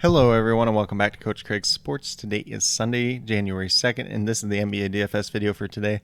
Hello everyone and welcome back to Coach Craig's Sports. Today is Sunday, January 2nd, and this is the NBA DFS video for today.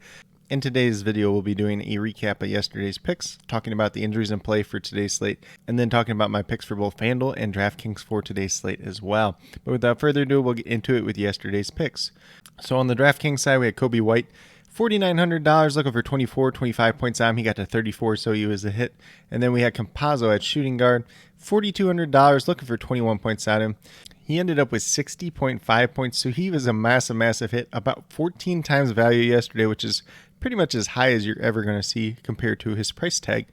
In today's video, we'll be doing a recap of yesterday's picks, talking about the injuries in play for today's slate, and then talking about my picks for both FanDuel and DraftKings for today's slate as well. But without further ado, we'll get into it with yesterday's picks. So on the DraftKings side, we had Kobe White, $4,900 looking for 25 points on him. He got to 34, so he was a hit. And then we had Campazzo at shooting guard, $4,200 looking for 21 points on him. He ended up with 60.5 points, so he was a massive hit, about 14 times value yesterday, which is pretty much as high as you're ever going to see compared to his price tag.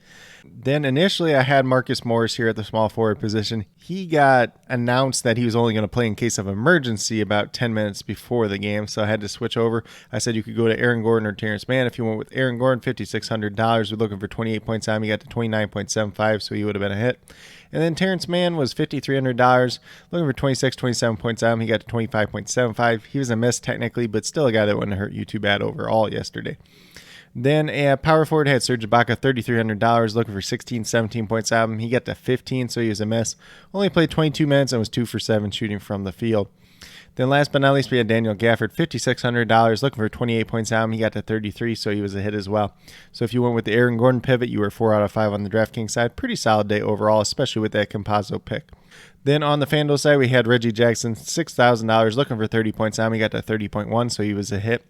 Then initially I had Marcus Morris here at the small forward position. He got announced that he was only going to play in case of emergency about 10 minutes before the game, so I had to switch over. I said you could go to Aaron Gordon or Terrence Mann. If you went with Aaron Gordon, $5,600. We're looking for 28 points on him. He got to 29.75, so he would have been a hit. And then Terrence Mann was $5,300, looking for 27 points on him. He got to 25.75. He was a miss technically, but still a guy that wouldn't hurt you too bad overall yesterday. Then a power forward had Serge Ibaka, $3,300, looking for 17 points out of him. He got to 15, so he was a miss. Only played 22 minutes and was 2 for 7 shooting from the field. Then last but not least, we had Daniel Gafford, $5,600, looking for 28 points out of him. He got to 33, so he was a hit as well. So if you went with the Aaron Gordon pivot, you were 4 out of 5 on the DraftKings side. Pretty solid day overall, especially with that Campazzo pick. Then on the FanDuel side, we had Reggie Jackson, $6,000, looking for 30 points out of him. He got to 30.1, so he was a hit.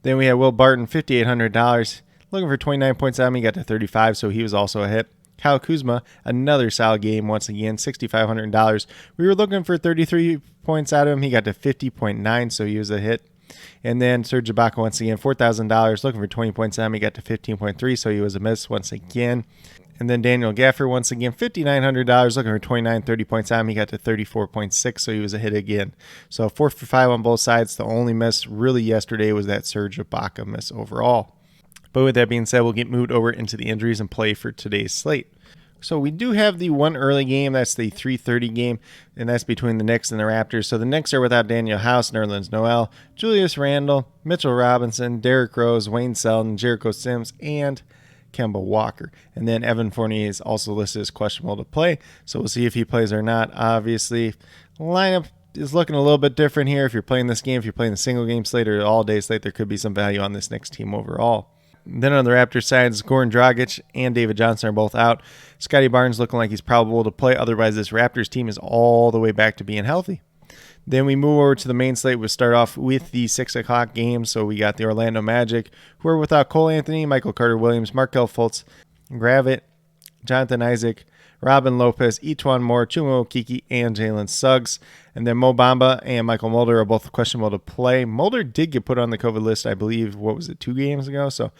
Then we had Will Barton, $5,800, looking for 29 points out of him. He got to 35, so he was also a hit. Kyle Kuzma, another solid game once again, $6,500. We were looking for 33 points out of him. He got to 50.9, so he was a hit. And then Serge Ibaka once again, $4,000, looking for 20 points out of him. He got to 15.3, so he was a miss once again. And then Daniel Gafford once again, $5,900, looking for 30 points out of him. He got to 34.6, so he was a hit again. So 4 for 5 on both sides. The only miss really yesterday was that Serge Ibaka miss overall. But with that being said, we'll get moved over into the injuries and play for today's slate. So we do have the one early game. That's the 3:30 game, and that's between the Knicks and the Raptors. So the Knicks are without Daniel House, Nerlens Noel, Julius Randle, Mitchell Robinson, Derrick Rose, Wayne Selden, Jericho Sims, and Kemba Walker. And then Evan Fournier is also listed as questionable to play, so we'll see if he plays or not. Obviously, lineup is looking a little bit different here. If you're playing this game, if you're playing the single game slate or all day slate, there could be some value on this Knicks team overall. Then on the Raptors side, Goran Dragic and David Johnson are both out. Scottie Barnes looking like he's probable to play. Otherwise, this Raptors team is all the way back to being healthy. Then we move over to the main slate. We'll start off with the 6 o'clock games. So we got the Orlando Magic, who are without Cole Anthony, Michael Carter-Williams, Markelle Fultz, Gravett, Jonathan Isaac, Robin Lopez, Etuan Moore, Chuma Okeke, and Jalen Suggs. And then Mo Bamba and Michael Mulder are both questionable to play. Mulder did get put on the COVID list, I believe, 2 games ago? So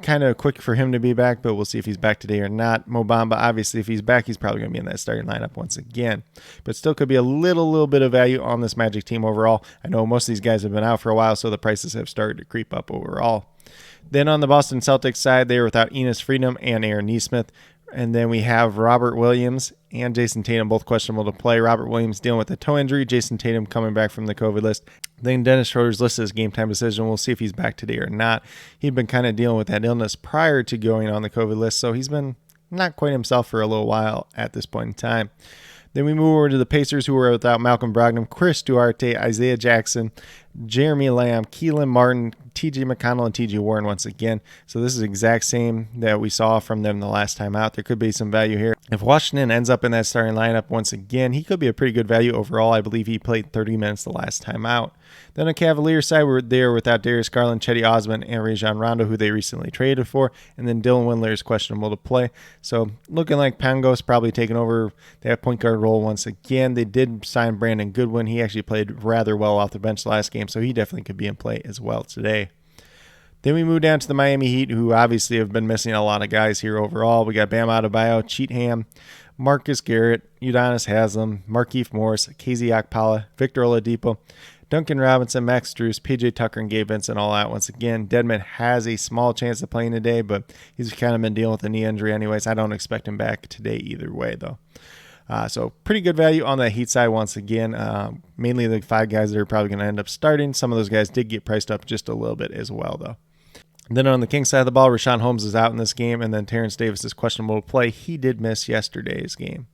kind of quick for him to be back, but we'll see if he's back today or not. Mo Bamba, obviously, if he's back, he's probably going to be in that starting lineup once again. But still could be a little bit of value on this Magic team overall. I know most of these guys have been out for a while, so the prices have started to creep up overall. Then on the Boston Celtics side, they are without Enes Freedom and Aaron Nesmith. And then we have Robert Williams and Jason Tatum, both questionable to play. Robert Williams dealing with a toe injury. Jason Tatum coming back from the COVID list. Then Dennis Schroeder's listed as game time decision. We'll see if he's back today or not. He'd been kind of dealing with that illness prior to going on the COVID list, so he's been not quite himself for a little while at this point in time. Then we move over to the Pacers, who are without Malcolm Brogdon, Chris Duarte, Isaiah Jackson, Jeremy Lamb, Keelan Martin, TJ McConnell, and TJ Warren once again. So this is the exact same that we saw from them the last time out. There could be some value here. If Washington ends up in that starting lineup once again, he could be a pretty good value overall. I believe he played 30 minutes the last time out. Then on Cavaliers side, we're there without Darius Garland, Chetty Osman, and Rajon Rondo, who they recently traded for. And then Dylan Windler is questionable to play. So looking like Pangos probably taking over that point guard role once again. They did sign Brandon Goodwin. He actually played rather well off the bench last game, so he definitely could be in play as well today. Then we move down to the Miami Heat, who obviously have been missing a lot of guys here overall. We got Bam Adebayo, Cheatham, Marcus Garrett, Udonis Haslem, Markieff Morris, KZ Okpala, Victor Oladipo, Duncan Robinson, Max Strus, PJ Tucker, and Gabe Vincent all out once again. Dedmon has a small chance of playing today, but he's kind of been dealing with a knee injury anyways. I don't expect him back today either way, though. So pretty good value on the Heat side once again. Mainly the 5 guys that are probably going to end up starting. Some of those guys did get priced up just a little bit as well, though. Then on the Kings side of the ball, Richaun Holmes is out in this game, and then Terrence Davis is questionable to play. He did miss yesterday's game.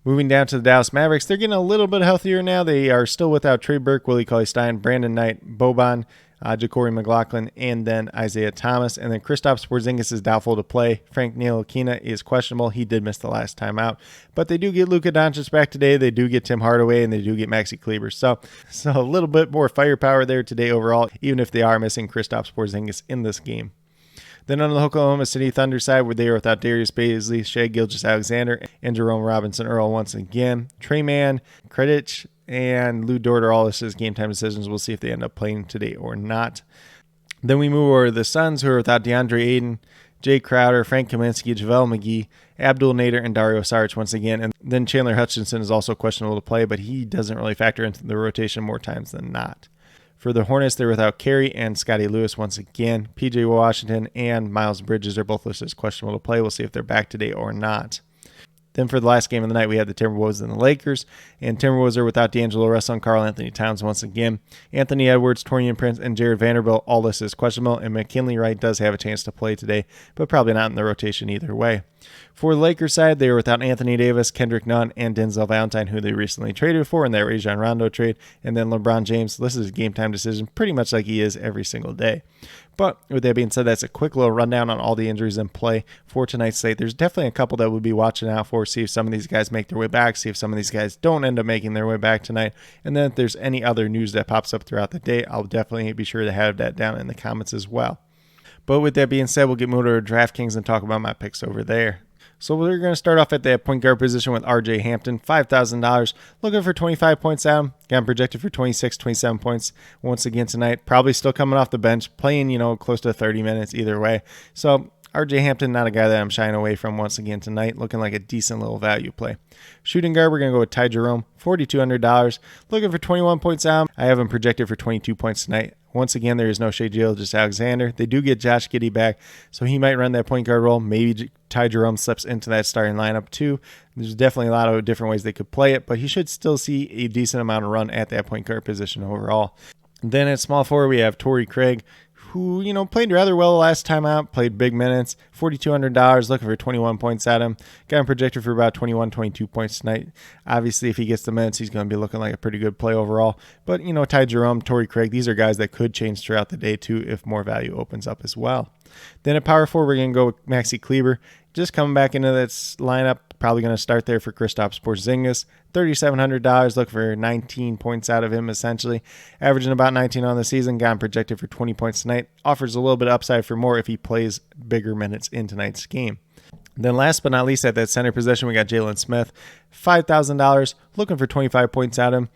Moving down to the Dallas Mavericks, they're getting a little bit healthier now. They are still without Trey Burke, Willie Cauley-Stein, Brandon Knight, Boban, Ja'Cory McLaughlin, and then Isaiah Thomas. And then Kristaps Porzingis is doubtful to play. Frank Ntilikina is questionable. He did miss the last time out. But they do get Luka Doncic back today. They do get Tim Hardaway, and they do get Maxi Kleber. So a little bit more firepower there today overall, even if they are missing Kristaps Porzingis in this game. Then on the Oklahoma City Thunder side, where they are without Darius Bazley, Shai Gilgeous-Alexander, and Jerome Robinson-Earl once again. Trey Mann, Kredic, and Lou Dort are all listed as game time decisions. We'll see if they end up playing today or not. Then we move over to the Suns, who are without DeAndre Ayton, Jay Crowder, Frank Kaminsky, JaVale McGee, Abdul Nader, and Dario Saric once again. And then Chandler Hutchinson is also questionable to play, but he doesn't really factor into the rotation more times than not. For the Hornets, they're without Carey and Scotty Lewis once again. P.J. Washington and Miles Bridges are both listed as questionable to play. We'll see if they're back today or not. Then for the last game of the night, we had the Timberwolves and the Lakers. And Timberwolves are without D'Angelo Russell and Karl Anthony Towns once again. Anthony Edwards, Taurean Prince, and Jared Vanderbilt all listed as questionable. And McKinley Wright does have a chance to play today, but probably not in the rotation either way. For the Lakers side, they were without Anthony Davis, Kendrick Nunn, and Denzel Valentine, who they recently traded for in that Rajon Rondo trade. And then LeBron James, this is a game time decision, pretty much like he is every single day. But with that being said, that's a quick little rundown on all the injuries in play for tonight's slate. There's definitely a couple that we'll be watching out for, see if some of these guys make their way back, see if some of these guys don't end up making their way back tonight. And then if there's any other news that pops up throughout the day, I'll definitely be sure to have that down in the comments as well. But with that being said, we'll get moved over to DraftKings and talk about my picks over there. So we're going to start off at the point guard position with RJ Hampton, $5,000, looking for 25 points out. Got him projected for 26, 27 points once again tonight. Probably still coming off the bench, playing, close to 30 minutes either way. So RJ Hampton, not a guy that I'm shying away from once again tonight, looking like a decent little value play. Shooting guard, we're going to go with Ty Jerome, $4,200, looking for 21 points out. I have him projected for 22 points tonight. Once again, there is no Shai Gilgeous-Alexander. They do get Josh Giddey back, so he might run that point guard role. Maybe Ty Jerome slips into that starting lineup too. There's definitely a lot of different ways they could play it, but he should still see a decent amount of run at that point guard position overall. Then at small forward, we have Torrey Craig, who, played rather well last time out, played big minutes, $4,200, looking for 21 points at him. Got him projected for about 21, 22 points tonight. Obviously, if he gets the minutes, he's going to be looking like a pretty good play overall. But, Ty Jerome, Torrey Craig, these are guys that could change throughout the day too if more value opens up as well. Then at power forward, we're going to go with Maxi Kleber. Just coming back into that lineup, probably going to start there for Kristaps Porzingis. $3,700, look for 19 points out of him essentially. Averaging about 19 on the season, got him projected for 20 points tonight. Offers a little bit of upside for more if he plays bigger minutes in tonight's game. Then last but not least, at that center position, we got Jalen Smith. $5,000, looking for 25 points out of him.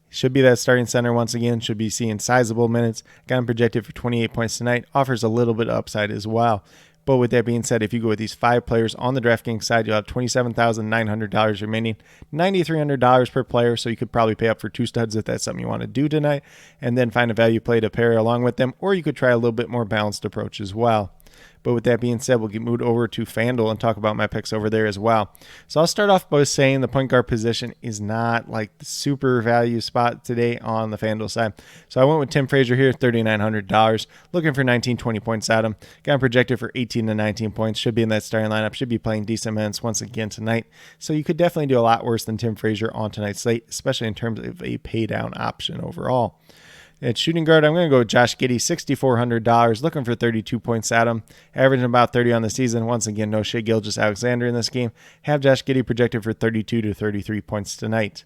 Should be that starting center once again. Should be seeing sizable minutes. Got him projected for 28 points tonight. Offers a little bit of upside as well. But with that being said, if you go with these 5 players on the DraftKings side, you'll have $27,900 remaining, $9,300 per player. So you could probably pay up for 2 studs if that's something you want to do tonight, and then find a value play to pair along with them, or you could try a little bit more balanced approach as well. But with that being said, we'll get moved over to FanDuel and talk about my picks over there as well. So I'll start off by saying the point guard position is not like the super value spot today on the FanDuel side. So I went with Tim Frazier here, $3,900, looking for 19, 20 points at him. Got him projected for 18 to 19 points. Should be in that starting lineup. Should be playing decent minutes once again tonight. So you could definitely do a lot worse than Tim Frazier on tonight's slate, especially in terms of a pay down option overall. At shooting guard, I'm going to go with Josh Giddey, $6,400, looking for 32 points at him, averaging about 30 on the season. Once again, no Shai Gilgeous-Alexander in this game. Have Josh Giddey projected for 32 to 33 points tonight.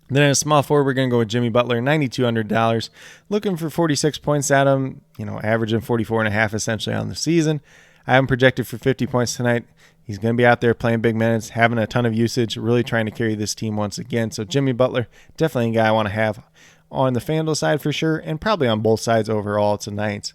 Then at a small forward, we're going to go with Jimmy Butler, $9,200, looking for 46 points at him, averaging 44.5 essentially on the season. I have him projected for 50 points tonight. He's going to be out there playing big minutes, having a ton of usage, really trying to carry this team once again. So Jimmy Butler, definitely a guy I want to have on the FanDuel side for sure, and probably on both sides overall tonight.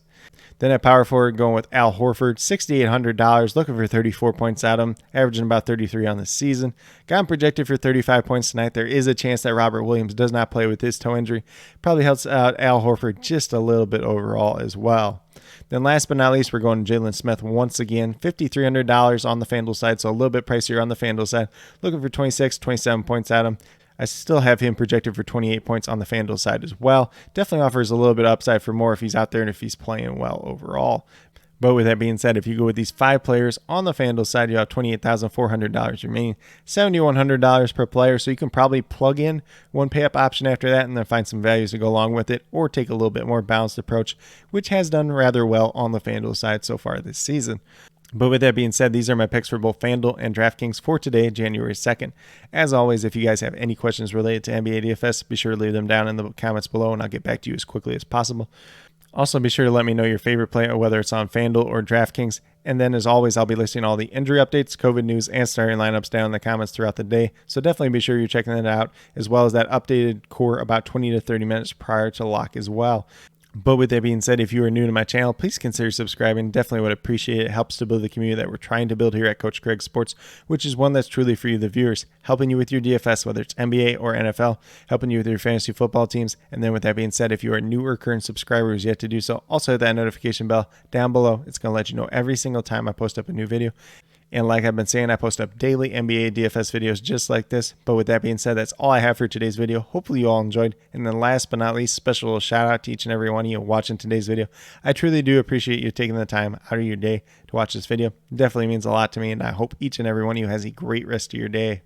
Then at power forward, going with Al Horford, $6,800, looking for 34 points at him, averaging about 33 on the season. Got him projected for 35 points tonight. There is a chance that Robert Williams does not play with his toe injury. Probably helps out Al Horford just a little bit overall as well. Then last but not least, we're going to Jalen Smith once again, $5,300 on the FanDuel side, so a little bit pricier on the FanDuel side, looking for 26, 27 points at him. I still have him projected for 28 points on the FanDuel side as well. Definitely offers a little bit of upside for more if he's out there and if he's playing well overall. But with that being said, if you go with these 5 players on the FanDuel side, you have $28,400 remaining, $7,100 per player. So you can probably plug in one pay-up option after that and then find some values to go along with it, or take a little bit more balanced approach, which has done rather well on the FanDuel side so far this season. But with that being said, these are my picks for both FanDuel and DraftKings for today, January 2nd. As always, if you guys have any questions related to NBA DFS, be sure to leave them down in the comments below and I'll get back to you as quickly as possible. Also, be sure to let me know your favorite play, whether it's on FanDuel or DraftKings. And then, as always, I'll be listing all the injury updates, COVID news, and starting lineups down in the comments throughout the day. So definitely be sure you're checking that out, as well as that updated core about 20 to 30 minutes prior to lock as well. But with that being said, if you are new to my channel, please consider subscribing. Definitely would appreciate it. It helps to build the community that we're trying to build here at Coach Craig Sports, which is one that's truly for you, the viewers, helping you with your DFS, whether it's NBA or NFL, helping you with your fantasy football teams. And then with that being said, if you are a new or current subscriber who's yet to do so, also hit that notification bell down below. It's going to let you know every single time I post up a new video. And like I've been saying, I post up daily NBA DFS videos just like this. But with that being said, that's all I have for today's video. Hopefully you all enjoyed. And then last but not least, special little shout out to each and every one of you watching today's video. I truly do appreciate you taking the time out of your day to watch this video. It definitely means a lot to me, and I hope each and every one of you has a great rest of your day.